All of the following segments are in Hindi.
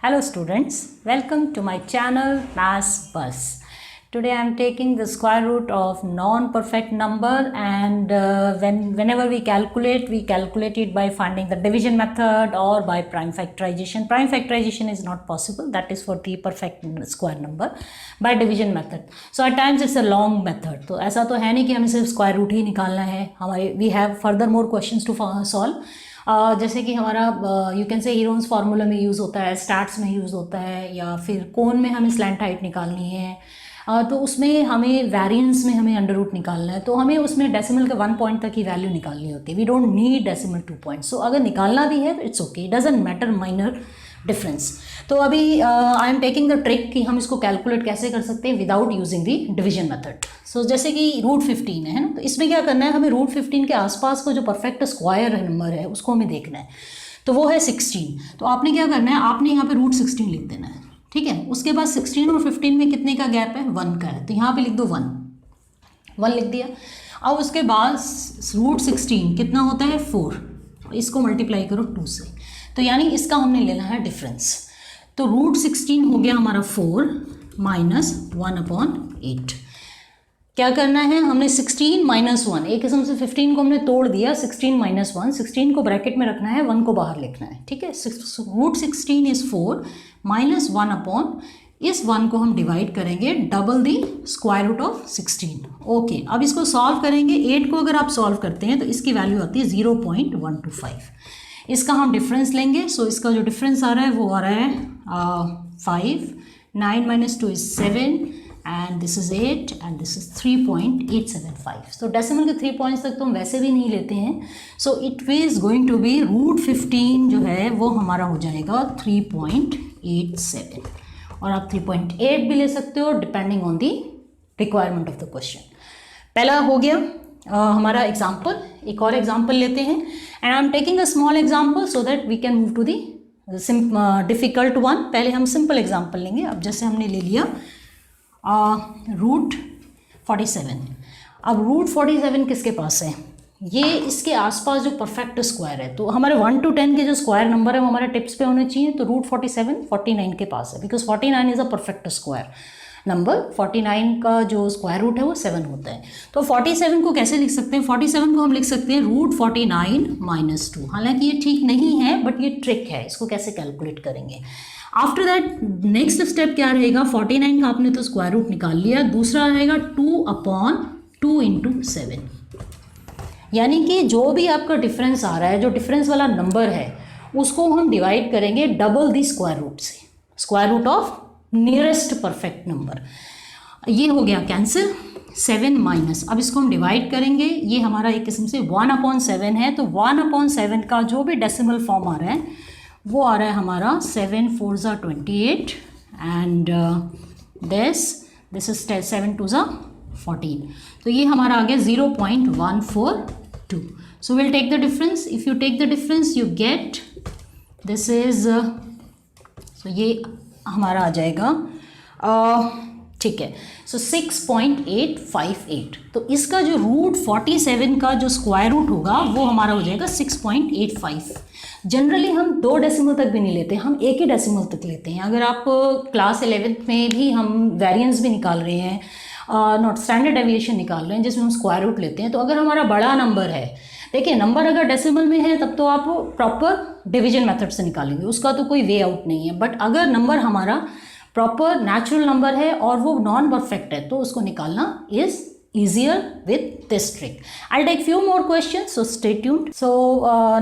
Hello students, welcome to my channel Maths Bus. Today I am taking the square root of non-perfect number and whenever we calculate it by finding the division method or by prime factorization. Prime factorization is not possible, that is for the perfect square number, by division method. So at times it's a long method. तो ऐसा तो है नहीं कि हमें सिर्फ square root ही निकालना है, हमारे we have further more questions to solve. जैसे कि हमारा you can say Heron's formula में यूज़ होता है, स्टैट्स में यूज़ होता है, या फिर कोन में हमें स्लैंट हाइट निकालनी है, तो उसमें हमें वेरिएंस में हमें अंडर रूट निकालना है, तो हमें उसमें डेसिमल के 1 पॉइंट तक की वैल्यू निकालनी होती है. We don't need decimal 2 points. So अगर निकालना भी है तो it's okay, doesn't matter minor difference. तो अभी I am taking the trick कि हम इसको कैलकुलेट कैसे कर सकते हैं without using the division method. So जैसे कि रूट 15 है ना, तो इसमें क्या करना है, हमें रूट 15 के आसपास को जो परफेक्ट स्क्वायर नंबर है उसको हमें देखना है. तो वो है 16. तो आपने क्या करना है, आपने यहाँ पे रूट 16 लिख देना है, ठीक है. उसके बाद 16 और 15 में कितने का गैप है, 1 का है, तो यहाँ पे लिख दो 1 लिख दिया. अब उसके बाद रूट 16 कितना होता है 4, इसको मल्टीप्लाई करो 2 से, तो यानी इसका हमने लेना है डिफरेंस. तो रूट 16 हो गया हमारा 4 माइनस 1/8. क्या करना है, हमने 16 माइनस 1, एक किस्म से 15 को हमने तोड़ दिया. 16 माइनस 1, 16 को ब्रैकेट में रखना है, 1 को बाहर लिखना है, ठीक है. रूट 16 इज 4 माइनस 1 इस 1 को हम डिवाइड करेंगे double the square root of 16. Okay, अब इसको सॉल्व करेंगे. 8 को अगर आप सॉल्व करते हैं तो इसकी वैल्यू आती है 0.125. इसका हम डिफरेंस लेंगे. सो इसका जो डिफरेंस आ रहा है वो आ रहा है 5. 9 minus 2 is 7 and this is 8 and this is 3.875. So decimal के 3 पॉइंट्स तक तो हम वैसे भी नहीं लेते हैं. So it is going to be root 15 जो है वो हमारा हो जाएगा 3.87, और आप 3.8 भी ले सकते हो depending on the requirement of the question. पहला हो गया हमारा एग्जाम्पल. एक और एग्जाम्पल लेते हैं and I am taking a small example so that we can move to the difficult one. पहले हम सिंपल एग्जाम्पल लेंगे. अब जैसे हमने ले लिया रूट 47. अब रूट 47 किसके पास है, ये इसके आसपास जो परफेक्ट स्क्वायर है. तो हमारे 1 to 10 के जो स्क्वायर नंबर है वो हमारे टिप्स पे होने चाहिए. तो रूट 47 49 के पास है, because 49 is a perfect square number. 49 का जो स्क्वायर रूट है वो 7 होता है. तो 47 को कैसे लिख सकते हैं, 47 को हम लिख सकते हैं रूट 49 माइनस 2. हालांकि ये ठीक नहीं है बट ये ट्रिक है, इसको कैसे कैलकुलेट करेंगे. आफ्टर दैट नेक्स्ट स्टेप क्या रहेगा, 49 का आपने तो स्क्वायर रूट निकाल लिया. दूसरा रहेगा 2/2 इंटू 7, यानी कि जो भी आपका डिफरेंस आ रहा है, जो डिफरेंस वाला नंबर है उसको हम डिवाइड करेंगे डबल दी स्क्वायर रूट से, square root of nearest perfect number. ये हो गया कैंसिल. 7 माइनस, अब इसको हम डिवाइड करेंगे. ये हमारा एक किस्म से 1/7 है. तो 1/7 का जो भी डेसिमल फॉर्म आ रहा है वो आ रहा है हमारा 7 4 ज़ा 28 एंड दिस इज 7 2 ज़ा 14. तो ये हमारा आ गया 0.142. So will take the difference. If you take the difference you get this is, so ये हमारा आ जाएगा ठीक है. सो 6.858. तो इसका जो रूट 47 का जो स्क्वायर रूट होगा वो हमारा हो जाएगा 6.85. जनरली हम 2 डेसिमल तक भी नहीं लेते, हम एक ही डेसिमल तक लेते हैं. अगर आप क्लास 11th में भी हम वेरिएंस भी निकाल रहे हैं, नॉट स्टैंडर्ड डेविएशन निकाल रहे हैं जिसमें हम स्क्वायर रूट लेते हैं. तो अगर हमारा बड़ा नंबर है, देखिए नंबर अगर डेसिमल में है तब तो आप प्रॉपर डिवीजन मेथड से निकालेंगे, उसका तो कोई वे आउट नहीं है. बट अगर नंबर हमारा प्रॉपर नेचुरल नंबर है और वो नॉन परफेक्ट है तो उसको निकालना is easier with this trick. I'll take few more questions, so stay tuned. So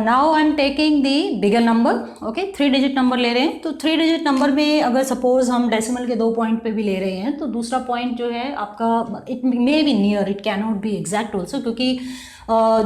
now I'm taking the bigger number. Okay, 3 digit number ले रहे हैं. तो 3 digit number में अगर suppose हम decimal के 2 पॉइंट पे भी ले रहे हैं तो दूसरा पॉइंट जो है आपका it may be near, it cannot be exact also, क्योंकि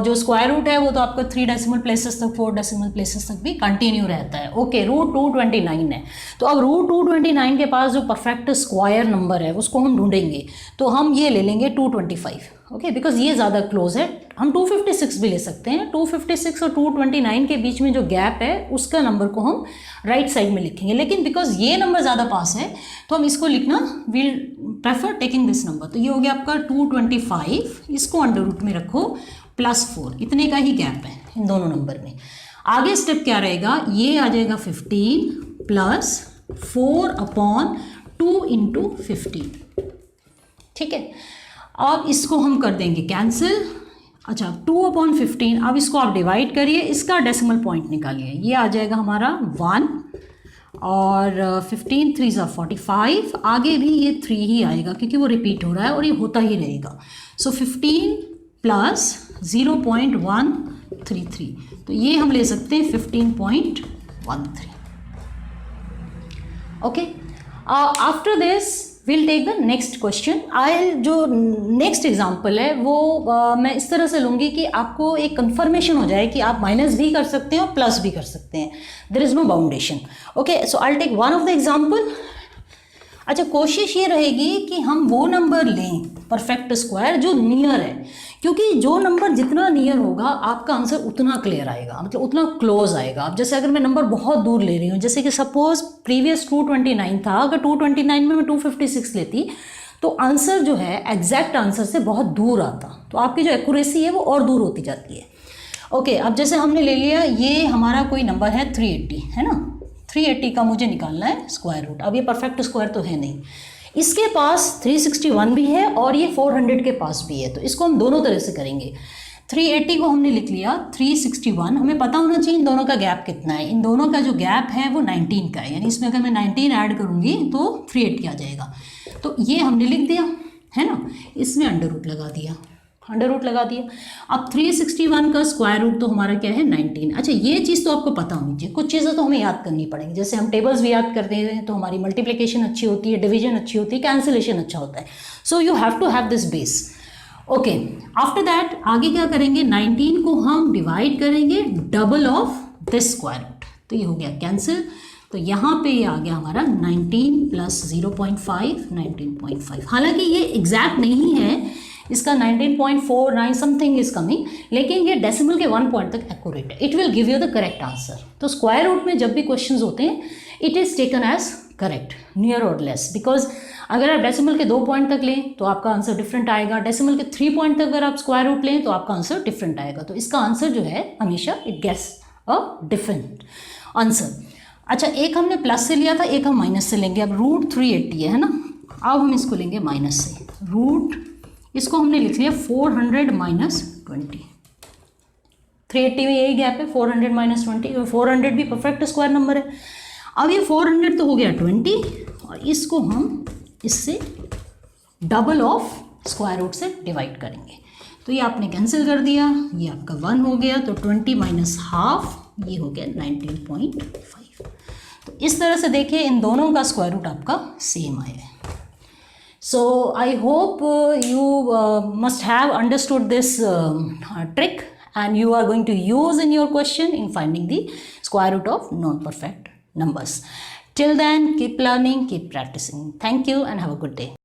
जो स्क्वायर रूट है वो तो आपका 3 डेसिमल प्लेसेस तक 4 डेसिमल प्लेसेस तक भी कंटिन्यू रहता है. ओके, रूट 229 है. तो अब रूट 229 के पास जो परफेक्ट स्क्वायर नंबर है उसको हम ढूंढेंगे. तो हम ये ले लेंगे 225. ओके, बिकॉज ये ज़्यादा क्लोज है. हम 256 भी ले सकते हैं. 256 और 229 के बीच में जो गैप है उसका नंबर को हम राइट साइड में लिखेंगे. लेकिन बिकॉज ये नंबर ज़्यादा पास है तो हम इसको लिखना will prefer taking this number. तो ये हो गया आपका 225. इसको अंडर रूट में रखो +4, इतने का ही गैप है इन दोनों नंबर में. आगे स्टेप क्या रहेगा, ये आ जाएगा 15 प्लस 4/2 इंटू 15। ठीक है, अब इसको हम कर देंगे कैंसिल। अच्छा 2/15, अब इसको आप डिवाइड करिए, इसका डेसिमल पॉइंट निकालिए, ये आ जाएगा हमारा 1 और 15 3 ज़ा 45, आगे भी ये 3 ही आएगा क्योंकि वो रिपीट हो रहा है और ये होता ही रहेगा। सो 15 प्लस 0.133, तो ये हम ले सकते हैं 15.13। Okay, after this will take the next question. जो नेक्स्ट एग्जाम्पल है वो मैं इस तरह से लूँगी कि आपको एक कंफर्मेशन हो जाए कि आप माइनस भी कर सकते हैं और प्लस भी कर सकते हैं, there is no boundation. Okay, so I will take one of the example. अच्छा, कोशिश ये रहेगी कि हम वो नंबर लें परफेक्ट स्क्वायर जो नियर है, क्योंकि जो नंबर जितना नियर होगा आपका आंसर उतना क्लियर आएगा, मतलब उतना क्लोज आएगा। अब जैसे अगर मैं नंबर बहुत दूर ले रही हूँ, जैसे कि सपोज प्रीवियस 229 था, अगर 229 में मैं 256 लेती तो आंसर जो है एग्जैक्ट आंसर से बहुत दूर आता, तो आपकी जो एक्यूरेसी है वो और दूर होती जाती है। ओके, अब जैसे हमने ले लिया, ये हमारा कोई नंबर है 380, है ना, 380 का मुझे निकालना है स्क्वायर रूट। अब ये परफेक्ट स्क्वायर तो है नहीं, इसके पास 361 भी है और ये 400 के पास भी है, तो इसको हम दोनों तरह से करेंगे। 380 को हमने लिख लिया, 361 हमें पता होना चाहिए इन दोनों का गैप कितना है। इन दोनों का जो गैप है वो 19 का है, यानी इसमें अगर मैं 19 ऐड करूँगी तो 380 आ जाएगा। तो ये हमने लिख दिया, है ना, इसमें अंडर रूट लगा दिया, अंडर रूट लगा दिया। अब 361 का स्क्वायर रूट तो हमारा क्या है 19। अच्छा, ये चीज़ तो आपको पता होनी चाहिए, कुछ चीज़ें तो हमें याद करनी पड़ेंगी, जैसे हम टेबल्स भी याद करते हैं तो हमारी मल्टीप्लिकेशन अच्छी होती है, डिवीजन अच्छी होती है, कैंसिलेशन अच्छा होता है। So you have to have this base. Okay, after that आगे क्या करेंगे, 19 को हम डिवाइड करेंगे double of this square root, तो ये हो गया कैंसिल। तो यहाँ पे ये आ गया हमारा 19 प्लस 0.5 19.5। हालांकि ये एग्जैक्ट नहीं है, इसका 19.49 समथिंग इज कमिंग, लेकिन ये डेसिमल के 1 पॉइंट तक एक्यूरेट है, it will give you the correct answer. तो स्क्वायर रूट में जब भी क्वेश्चंस होते हैं it is taken as correct, near और लेस, बिकॉज अगर आप डेसिमल के 2 पॉइंट तक लें तो आपका आंसर डिफरेंट आएगा, डेसिमल के 3 पॉइंट तक अगर आप स्क्वायर रूट लें तो आपका आंसर डिफरेंट आएगा। तो इसका आंसर जो है हमेशा it gets a different answer. अच्छा, एक हमने प्लस से लिया था, एक हम माइनस से लेंगे। अब रूट 380 है ना, अब हम इसको लेंगे माइनस से, रूट इसको हमने लिख लिया 400 माइनस 20। 380 में यही गैप है, 400 माइनस 20, 400 भी परफेक्ट स्क्वायर नंबर है। अब ये 400 तो हो गया 20, और इसको हम इससे डबल ऑफ स्क्वायर रूट से डिवाइड करेंगे, तो ये आपने कैंसिल कर दिया, ये आपका 1 हो गया, तो 20 माइनस हाफ ये हो गया 19.5। तो इस तरह से देखिए इन दोनों का स्क्वायर रूट आपका सेम आया है। So I hope you must have understood this trick and you are going to use in your question in finding the square root of non-perfect numbers. Till then, keep learning, keep practicing. Thank you and have a good day.